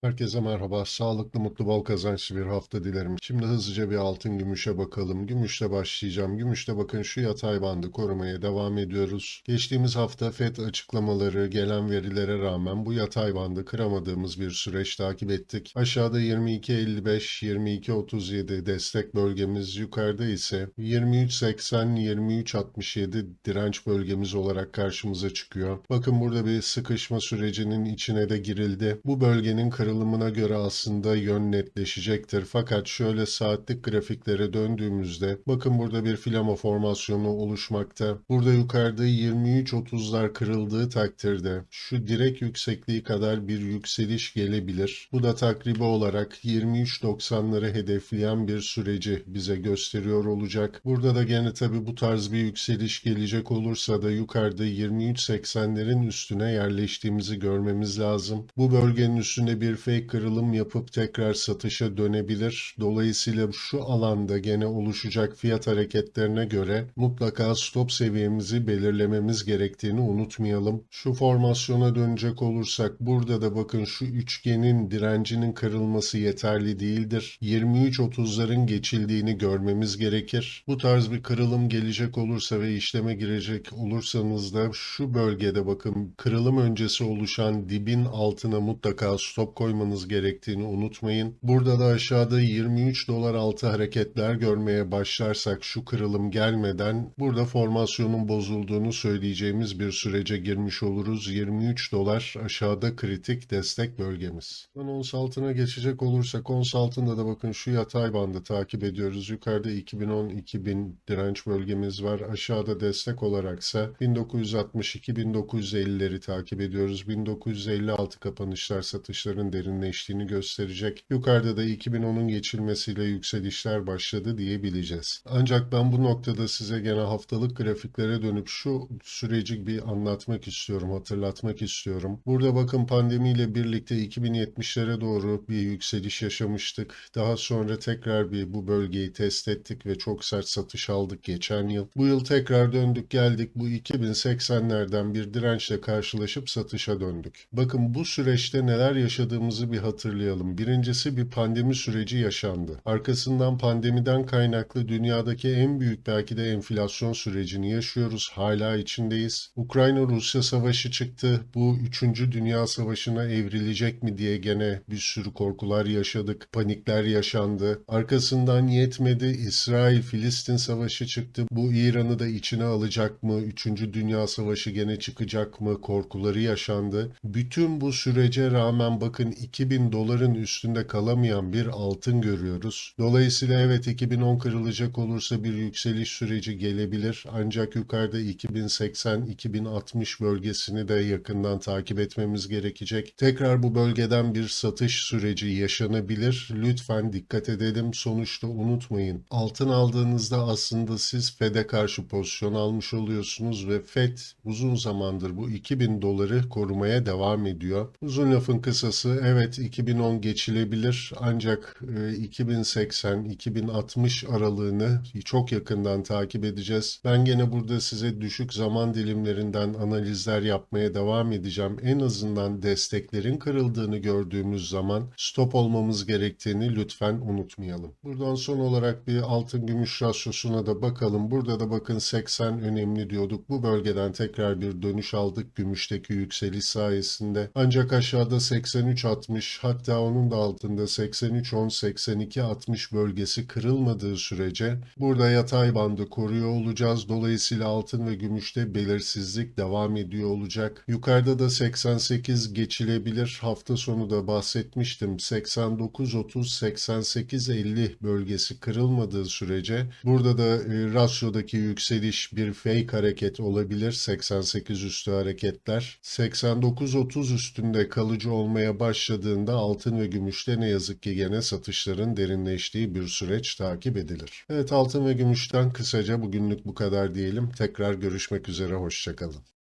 Herkese merhaba. Sağlıklı, mutlu, bol kazançlı bir hafta dilerim. Şimdi hızlıca bir altın gümüşe bakalım. Gümüşle başlayacağım. Gümüşte bakın şu yatay bandı korumaya devam ediyoruz. Geçtiğimiz hafta FED açıklamaları, gelen verilere rağmen bu yatay bandı kıramadığımız bir süreç takip ettik. Aşağıda 22.55, 22.37 destek bölgemiz, yukarıda ise 23.80, 23.67 direnç bölgemiz olarak karşımıza çıkıyor. Bakın burada bir sıkışma sürecinin içine de girildi. Bu bölgenin kırılımına göre aslında yön netleşecektir. Fakat şöyle saatlik grafiklere döndüğümüzde bakın burada bir filama formasyonu oluşmakta. Burada yukarıda 23.30'lar kırıldığı takdirde şu direk yüksekliği kadar bir yükseliş gelebilir. Bu da takribi olarak 23.90'ları hedefleyen bir süreci bize gösteriyor olacak. Burada da gene tabii bu tarz bir yükseliş gelecek olursa da yukarıda 23.80'lerin üstüne yerleştiğimizi görmemiz lazım. Bu bölgenin üstünde bir fake kırılım yapıp tekrar satışa dönebilir. Dolayısıyla şu alanda gene oluşacak fiyat hareketlerine göre mutlaka stop seviyemizi belirlememiz gerektiğini unutmayalım. Şu formasyona dönecek olursak burada da bakın şu üçgenin direncinin kırılması yeterli değildir. 23.30'ların geçildiğini görmemiz gerekir. Bu tarz bir kırılım gelecek olursa ve işleme girecek olursanız da şu bölgede bakın kırılım öncesi oluşan dibin altına mutlaka stop koymanız gerektiğini unutmayın. Burada da aşağıda 23 dolar altı hareketler görmeye başlarsak şu kırılım gelmeden burada formasyonun bozulduğunu söyleyeceğimiz bir sürece girmiş oluruz. 23 dolar aşağıda kritik destek bölgemiz. Ons altına geçecek olursak ons altında da bakın şu yatay bandı takip ediyoruz. Yukarıda 2010-2000 direnç bölgemiz var. Aşağıda destek olaraksa 1962-1950'leri takip ediyoruz. 1956 kapanışlar satışların derinleştiğini gösterecek. Yukarıda da 2010'un geçilmesiyle yükselişler başladı diyebileceğiz. Ancak ben bu noktada size gene haftalık grafiklere dönüp şu süreci bir anlatmak istiyorum, hatırlatmak istiyorum. Burada bakın pandemiyle birlikte 2070'lere doğru bir yükseliş yaşamıştık. Daha sonra tekrar bir bu bölgeyi test ettik ve çok sert satış aldık geçen yıl. Bu yıl tekrar döndük geldik bu 2080'lerden bir dirençle karşılaşıp satışa döndük. Bakın bu süreçte neler yaşadığımızı bir hatırlayalım. Birincisi bir pandemi süreci yaşandı. Arkasından pandemiden kaynaklı dünyadaki en büyük belki de enflasyon sürecini yaşıyoruz. Hala içindeyiz. Ukrayna-Rusya savaşı çıktı. Bu 3. Dünya Savaşı'na evrilecek mi diye gene bir sürü korkular yaşadık. Panikler yaşandı. Arkasından yetmedi. İsrail-Filistin savaşı çıktı. Bu İran'ı da içine alacak mı? 3. Dünya Savaşı gene çıkacak mı? Korkuları yaşandı. Bütün bu sürece rağmen bakın 2000 doların üstünde kalamayan bir altın görüyoruz. Dolayısıyla evet 2010 kırılacak olursa bir yükseliş süreci gelebilir. Ancak yukarıda 2080-2060 bölgesini de yakından takip etmemiz gerekecek. Tekrar bu bölgeden bir satış süreci yaşanabilir. Lütfen dikkat edelim. Sonuçta unutmayın. Altın aldığınızda aslında siz FED'e karşı pozisyon almış oluyorsunuz ve FED uzun zamandır bu 2000 doları korumaya devam ediyor. Uzun lafın kısası evet 2010 geçilebilir ancak 2080-2060 aralığını çok yakından takip edeceğiz. Ben gene burada size düşük zaman dilimlerinden analizler yapmaya devam edeceğim. En azından desteklerin kırıldığını gördüğümüz zaman stop olmamız gerektiğini lütfen unutmayalım. Buradan son olarak bir altın gümüş rasyosuna da bakalım. Burada da bakın 80 önemli diyorduk. Bu bölgeden tekrar bir dönüş aldık gümüşteki yükseliş sayesinde. Ancak aşağıda 83.60 hatta onun da altında 83.10 82.60 bölgesi kırılmadığı sürece burada yatay bandı koruyor olacağız. Dolayısıyla altın ve gümüşte belirsizlik devam ediyor olacak. Yukarıda da 88 geçilebilir. Hafta sonu da bahsetmiştim. 89.30 bölgesi kırılmadığı sürece burada da rasyodaki yükseliş bir fake hareket olabilir. 88 üstü hareketler. 89.30 üstünde kalıcı olmaya başladığında altın ve gümüşte ne yazık ki gene satışların derinleştiği bir süreç takip edilir. Evet altın ve gümüşten kısaca bugünlük bu kadar diyelim. Tekrar görüşmek üzere. Hoşça kalın.